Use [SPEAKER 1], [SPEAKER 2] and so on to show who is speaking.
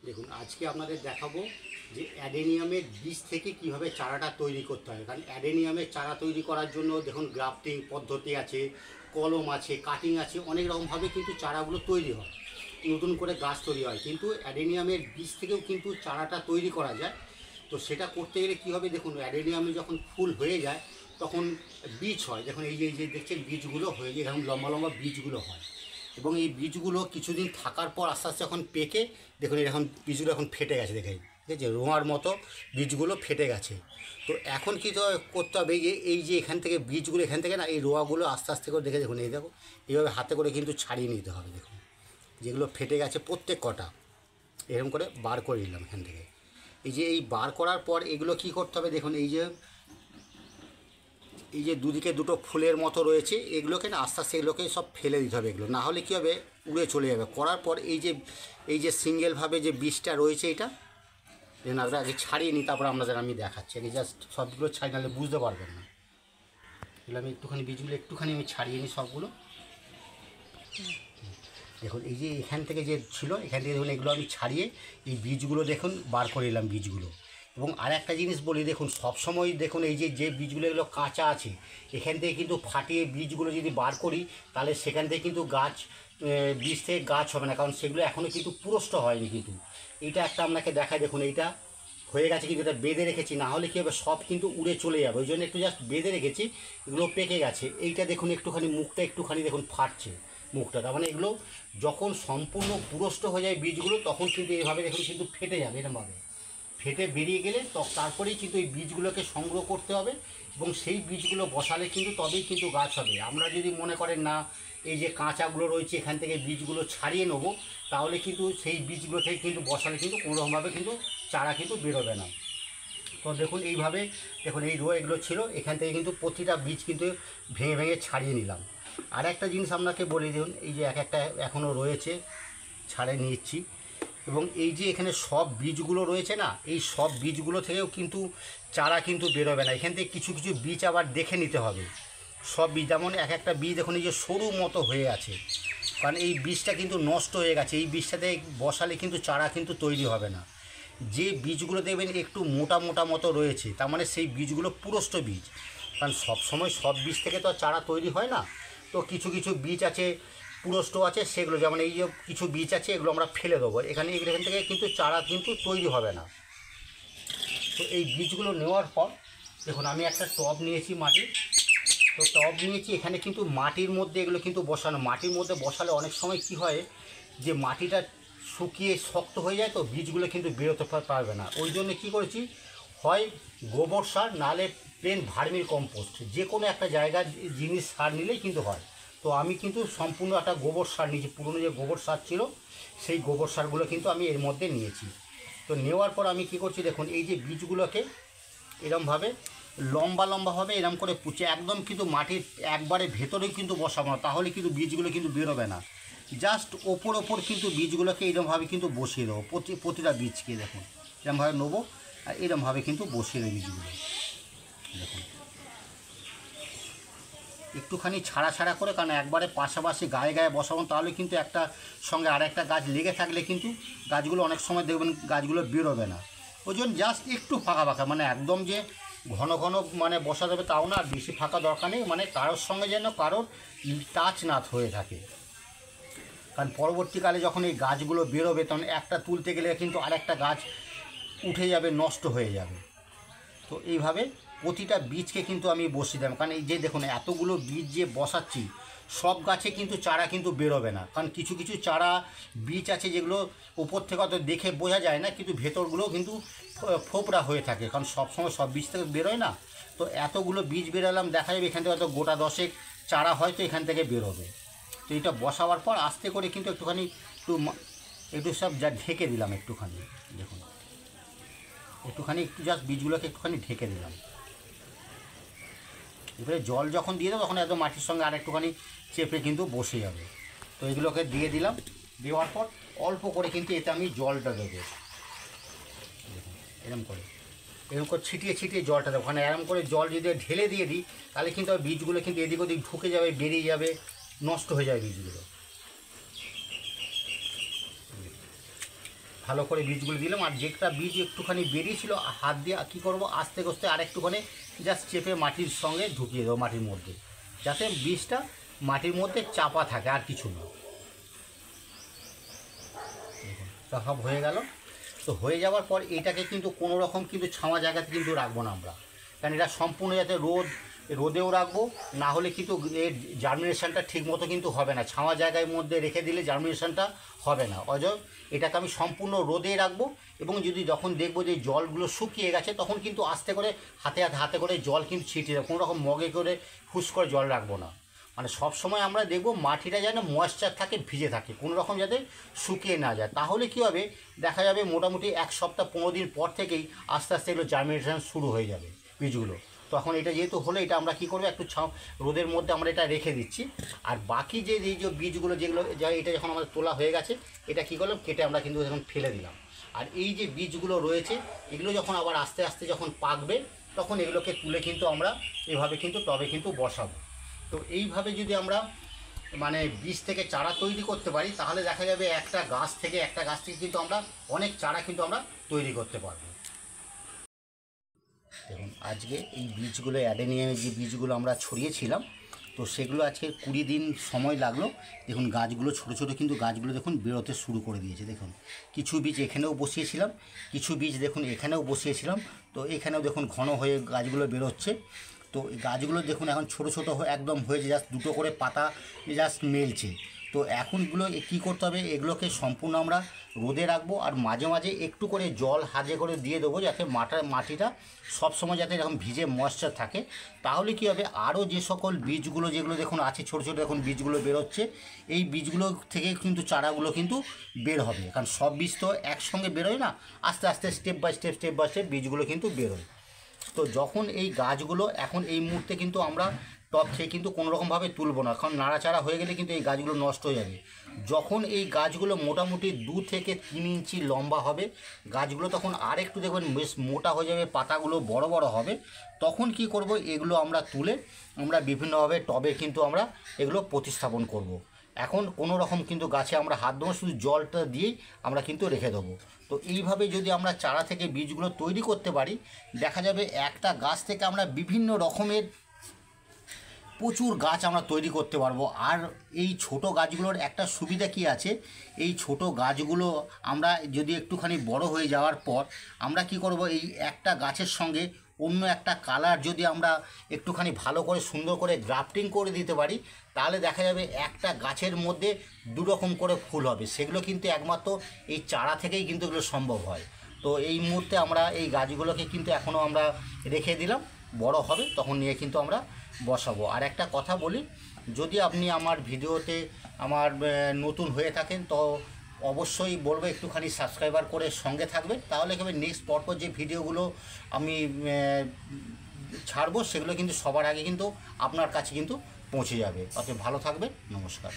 [SPEAKER 1] দেখুন আজকে আপনাদের দেখাবো যে অ্যাডেনিয়ামের বীজ থেকে কিভাবে চারাটা তৈরি করতে হয়। কারণ অ্যাডেনিয়ামের চারা তৈরি করার জন্য দেখুন গ্রাফটিং পদ্ধতি আছে, কলম আছে, কাটিং আছে, অনেক রকমভাবে কিন্তু চারাগুলো তৈরি হয়, নতুন করে গাছ তৈরি হয়। কিন্তু অ্যাডেনিয়ামের বীজ থেকেও কিন্তু চারাটা তৈরি করা যায়। তো সেটা করতে গেলে কী হবে, দেখুন অ্যাডেনিয়ামে যখন ফুল হয়ে যায় তখন বীজ হয়। দেখুন এই যে দেখছেন বীজগুলো হয়ে যায়, এরকম লম্বা লম্বা বীজগুলো হয় এবং এই বীজগুলো কিছুদিন থাকার পর আস্তে আস্তে যখন পেকে, দেখুন এরকম বীজগুলো এখন ফেটে গেছে, দেখে ঠিক আছে, রোঁয়ার মতো বীজগুলো ফেটে গেছে। তো এখন কী করতে হবে, এই যে এখান থেকে বীজগুলো, এখান থেকে না এই রোঁয়াগুলো আস্তে আস্তে করে দেখে, দেখুন এই দেখো এইভাবে হাতে করে কিন্তু ছাড়িয়ে নিতে হবে। দেখুন যেগুলো ফেটে গেছে প্রত্যেক কটা এরকম করে বার করে নিলাম এখান থেকে। এই বার করার পর এগুলো কী করতে হবে, দেখুন এই যে দুদিকে দুটো ফুলের মতো রয়েছে, এগুলোকে না আস্তে আস্তে এগুলোকে সব ফেলে দিতে হবে। এগুলো না হলে কী হবে, উড়ে চলে যাবে। করার পর এই যে সিঙ্গেলভাবে যে বীজটা রয়েছে এটা যেন আমরা আগে ছাড়িয়ে নিই, তারপর আপনাদের আমি দেখাচ্ছি। আমি জাস্ট সবগুলো ছাড়িয়ে নাহলে বুঝতে পারবেন না। এগুলো আমি একটুখানি বীজগুলো একটুখানি আমি ছাড়িয়ে নিই সবগুলো। দেখুন এই যে এখান থেকে যে ছিল, এখান থেকে দেখুন এগুলো আমি ছাড়িয়ে এই বীজগুলো দেখুন বার করে নিলাম বীজগুলো। এবং আর একটা জিনিস বলি, দেখুন সবসময় দেখুন এই যে বীজগুলো এগুলো কাঁচা আছে, এখান থেকে কিন্তু ফাটিয়ে বীজগুলো যদি বার করি তাহলে সেখান থেকে কিন্তু গাছ, বীজ থেকে গাছ হবে না, কারণ সেগুলো এখনও কিন্তু পুরষ্ট হয়নি। কিন্তু এইটা একটা আপনাকে দেখায়, দেখুন এইটা হয়ে গেছে কিন্তু এটা বেঁধে রেখেছি, না হলে কী হবে সব কিন্তু উড়ে চলে যাবে, ওই জন্য একটু জাস্ট বেঁধে রেখেছি। এগুলো পেকে গেছে, এইটা দেখুন একটুখানি মুখটা একটুখানি দেখুন ফাটছে মুখটা, তার মানে এগুলো যখন সম্পূর্ণ পুরষ্ট হয়ে যায় বীজগুলো তখন কিন্তু এইভাবে দেখুন কিন্তু ফেটে যাবে, এরকমভাবে ফেটে বেরিয়ে গেলে তারপরেই কিন্তু এই বীজগুলোকে সংগ্রহ করতে হবে এবং সেই বীজগুলো বসালে কিন্তু তবেই কিন্তু গাছ হবে। আমরা যদি মনে করেন না এই যে কাঁচাগুলো রয়েছে এখান থেকে বীজগুলো ছাড়িয়ে নেবো, তাহলে কিন্তু সেই বীজগুলো থেকে কিন্তু বসালে কিন্তু কোনোরকমভাবে কিন্তু চারা কিন্তু বেরোবে না। তো দেখুন এইভাবে, দেখুন এই এগুলো ছিল, এখান থেকে কিন্তু প্রতিটা বীজ কিন্তু ভেঙে ভেঙে ছাড়িয়ে নিলাম। আর একটা জিনিস আপনাকে বলে দিন, এই যে এক একটা এখনও রয়েছে, ছাড়ে নিচ্ছি। এবং এই যে এখানে সব বীজগুলো রয়েছে না, এই সব বীজগুলো থেকেও কিন্তু চারা কিন্তু বেরোবে না। এখান থেকে কিছু কিছু বীজ আবার দেখে নিতে হবে। সব বীজ যেমন এক একটা বীজ দেখুন এই যে সরু মতো হয়ে আছে, কারণ এই বীজটা কিন্তু নষ্ট হয়ে গেছে, এই বীজটাতে বসালে কিন্তু চারা কিন্তু তৈরি হবে না। যে বীজগুলো দেখবেন একটু মোটা মোটা মতো রয়েছে, তার মানে সেই বীজগুলো পুরষ্ট বীজ, কারণ সবসময় সব বীজ থেকে তো চারা তৈরি হয় না। তো কিছু কিছু বীজ আছে পুরষ্ট আছে, সেগুলো যেমন এই যে কিছু বীজ আছে এগুলো আমরা ফেলে দেবো, এখান থেকে কিন্তু চারা কিন্তু তৈরি হবে না। তো এই বীজগুলো নেওয়ার পর দেখুন আমি একটা টব নিয়েছি মাটির, তো টব নিয়েছি, এখানে কিন্তু মাটির মধ্যে এগুলো কিন্তু বসানো, মাটির মধ্যে বসালে অনেক সময় কি হয় যে মাটিটা শুকিয়ে শক্ত হয়ে যায়, তো বীজগুলো কিন্তু বেরোতে পারবে না। ওই জন্য কী করেছি, হয় গোবর সার নাহলে প্লেন ভার্মির কম্পোস্ট, যে কোনো একটা জায়গার জিনিস সার নিলেই কিন্তু হয়। তো আমি কিন্তু সম্পূর্ণ একটা গোবর সার নিয়েছি, পুরনো যে গোবর সার ছিল সেই গোবর সারগুলো কিন্তু আমি এর মধ্যে নিয়েছি। তো নেওয়ার পর আমি কী করছি, দেখুন এই যে বীজগুলোকে এরমভাবে লম্বা লম্বাভাবে এরম করে পুঁছে, একদম কিন্তু মাটির একবারে ভেতরেই কিন্তু বসাবো না, তাহলে কিন্তু বীজগুলো কিন্তু বেরোবে না। জাস্ট ওপর ওপর কিন্তু বীজগুলোকে এরমভাবে কিন্তু বসিয়ে দেবো, প্রতিটা বীজকে দেখুন এরমভাবে নেবো আর এরমভাবে কিন্তু বসিয়ে দেবো বীজগুলো। দেখুন একটুখানি ছাড়া ছাড়া করে, কারণ একবারে পাশাপাশি গায়ে গায়ে বসাবো তাহলে কিন্তু একটা সঙ্গে আর একটা গাছ লেগে থাকলে কিন্তু গাছগুলো অনেক সময় দেখবেন গাছগুলো বেরোবে না। ওই জন্য জাস্ট একটু ফাঁকা ফাঁকা, মানে একদম যে ঘন ঘন মানে বসা যাবে তাও না, আর বেশি ফাঁকা দরকার নেই, মানে কারোর সঙ্গে যেন কারোর টাচ না হয়ে থাকে। কারণ পরবর্তীকালে যখন এই গাছগুলো বেরোবে তখন একটা তুলতে গেলে কিন্তু আরেকটা গাছ উঠে যাবে, নষ্ট হয়ে যাবে। তো এইভাবে প্রতিটা বীজকে কিন্তু আমি বসিয়ে দিলাম, কারণ এই যে দেখুন এতগুলো বীজ যে বসাচ্ছি সব গাছে কিন্তু চারা কিন্তু বেরোবে না, কারণ কিছু কিছু চারা বীজ আছে যেগুলো উপর থেকে অত দেখে বোঝা যায় না, কিন্তু ভেতরগুলোও কিন্তু ফোপড়া হয়ে থাকে, কারণ সবসময় সব বীজ থেকে বেরোয় না। তো এতগুলো বীজ বেরোলাম, দেখা যাবে এখান থেকে হয়তো গোটা দশেক চারা হয়তো এখান থেকে বেরোবে। তো এটা বসাবার পর আস্তে করে কিন্তু একটুখানি একটু সব যা ঢেকে দিলাম একটুখানি, দেখুন একটু জাস্ট বীজগুলোকে একটুখানি ঢেকে দিলাম। এবারে জল যখন দিয়ে দেবো তখন একদম মাটির সঙ্গে আর একটুখানি চেপে কিন্তু বসে যাবে। তো এগুলোকে দিয়ে দিলাম, দেওয়ার পর অল্প করে কিন্তু এতে আমি জলটা দেবো, দেখুন এরকম করে ছিটিয়ে ছিটিয়ে জলটা দেবো, ওখানে এরকম করে জল যদি ঢেলে দিয়ে দিই তাহলে কিন্তু বীজগুলো কিন্তু এদিক ওদিক ঢুকে যাবে, বেরিয়ে যাবে, নষ্ট হয়ে যাবে বীজগুলো। ভালো করে বীজগুলো দিলাম। আর যেটা বীজ একটুখানি বেরিয়েছিল হাত দিয়ে কী করবো, আস্তে আস্তে আরেকটুখানি জাস্ট চেপে মাটির সঙ্গে ঢুকিয়ে দেবো মাটির মধ্যে, যাতে বীজটা মাটির মধ্যে চাপা থাকে, আর কিছু না। দেখুন সব হয়ে গেল। তো হয়ে যাওয়ার পর এটাকে কিন্তু কোনো রকম কিন্তু ছাওয়া জায়গাতে কিন্তু রাখবো না আমরা, কারণ এটা সম্পূর্ণ যাতে রোদেও রাখবো, না হলে কিন্তু এর জার্মিনেশনটা ঠিক মতো কিন্তু হবে না। ছাওয়া জায়গার মধ্যে রেখে দিলে জার্মিনেশনটা হবে না। এটাকে আমি সম্পূর্ণ রোদে রাখবো, এবং যদি যখন দেখবো যে জলগুলো শুকিয়ে গেছে তখন কিন্তু আস্তে করে হাতে করে জল কিন্তু ছিটিয়ে দেবো, কোনো রকম মগে করে ফুস করে জল রাখবো না। মানে সব সময় আমরা দেখব মাটিটা যেন ময়েশ্চার থাকে, ভিজে থাকে, কোনো রকম যাতে শুকিয়ে না যায়। তাহলে কী হবে, দেখা যাবে মোটামুটি 1 সপ্তাহ 15 দিন পর থেকেই আস্তে আস্তে এগুলো জার্মিনেশন শুরু হয়ে যাবে বীজগুলো। তখন এটা যেহেতু হলো, এটা আমরা কী করবো, একটু রোদের মধ্যে আমরা এটা রেখে দিচ্ছি। আর বাকি যে এই যে বীজগুলো যেগুলো এটা যখন আমাদের তোলা হয়ে গেছে, এটা কী করলাম, কেটে আমরা কিন্তু এখন ফেলে দিলাম। আর এই যে বীজগুলো রয়েছে এগুলো যখন আবার আস্তে আস্তে যখন পাকবে, তখন এগুলোকে তুলে কিন্তু আমরা এভাবে কিন্তু টবে কিন্তু বসাবো। তো এইভাবে যদি আমরা মানে বীজ থেকে চারা তৈরি করতে পারি, তাহলে দেখা যাবে একটা গাছ থেকে কিন্তু আমরা অনেক চারা কিন্তু আমরা তৈরি করতে পারবো। দেখুন আজকে এই বীজগুলো অ্যাডেনিয়ামের যে বীজগুলো আমরা ছড়িয়েছিলাম, তো সেগুলো আজকে 20 দিন সময় লাগলো। দেখুন গাছগুলো ছোটো ছোটো কিন্তু গাছগুলো দেখুন বেরোতে শুরু করে দিয়েছে। দেখুন কিছু বীজ এখানেও বসিয়েছিলাম, কিছু বীজ দেখুন এখানেও বসিয়েছিলাম, তো এখানেও দেখুন ঘন হয়ে গাছগুলো বেরোচ্ছে। তো এই গাছগুলো দেখুন এখন ছোটো ছোটো একদম হয়েছে, জাস্ট দুটো করে পাতা জাস্ট মেলছে। তো এখনগুলো কী করতে হবে, এগুলোকে সম্পূর্ণ আমরা রোদে রাখবো, আর মাঝে মাঝে একটু করে জল হাজে করে দিয়ে দেবো, যাতে মাটিটা সবসময় যাতে এরকম ভিজে ময়েশ্চার থাকে। তাহলে কী হবে, আরও যে সকল বীজগুলো যেগুলো দেখুন আছে ছোটো ছোটো এখন বীজগুলো বেরোচ্ছে, এই বীজগুলো থেকে কিন্তু চারাগুলো কিন্তু বের হবে, কারণ সব বীজ তো একসঙ্গে বেরোয় না, আস্তে আস্তে স্টেপ বাই স্টেপ বীজগুলো কিন্তু বেরোয়। তো যখন এই গাছগুলো এখন এই মুহূর্তে কিন্তু আমরা টব থেকে কিন্তু কোনোরকমভাবে তুলব না, কারণ নাড়াচাড়া হয়ে গেলে কিন্তু এই গাছগুলো নষ্ট হয়ে যাবে। যখন এই গাছগুলো মোটামুটি 2 থেকে 3 ইঞ্চি লম্বা হবে, গাছগুলো তখন আর একটু দেখবেন বেশ মোটা হয়ে যাবে, পাতাগুলো বড় বড় হবে, তখন কি করব, এগুলো আমরা তুলে আমরা বিভিন্নভাবে টবে কিন্তু আমরা এগুলো প্রতিস্থাপন করব। এখন কোনো রকম কিন্তু গাছে আমরা হাত দেবো, শুধু জলটা দিয়েই আমরা কিন্তু রেখে দেবো। তো এইভাবে যদি আমরা চারা থেকে বীজগুলো তৈরি করতে পারি, দেখা যাবে একটা গাছ থেকে আমরা বিভিন্ন রকমের প্রচুর গাছ আমরা তৈরি করতে পারবো। আর এই ছোট গাছগুলোর একটা সুবিধা কি আছে, এই ছোট গাছগুলো আমরা যদি একটুখানি বড় হয়ে যাওয়ার পর আমরা কি করব, এই একটা গাছের সঙ্গে অন্য একটা কালার যদি আমরা একটুখানি ভালো করে সুন্দর করে গ্রাফটিং করে দিতে পারি, তাহলে দেখা যাবে একটা গাছের মধ্যে 2 রকম করে ফুল হবে। সেগুলো কিন্তু একমাত্র এই চারা থেকেই কিন্তু এগুলো সম্ভব হয়। তো এই মুহূর্তে আমরা এই গাছগুলোকে কিন্তু এখনও আমরা রেখে দিলাম, বড় হবে তখন নিয়ে কিন্তু আমরা বসাবো। আর একটা কথা বলি, যদি আপনি আমার ভিডিওতে নতুন হয়ে থাকেন, তো অবশ্যই বলবো একটুখানি সাবস্ক্রাইবার করে সঙ্গে থাকবেন, তাহলে কি হবে নেক্সট পরপর যে ভিডিওগুলো আমি ছাড়বো সেগুলো কিন্তু সবার আগে কিন্তু আপনার কাছে কিন্তু পৌঁছে যাবে। অতএব ভালো থাকবেন, নমস্কার।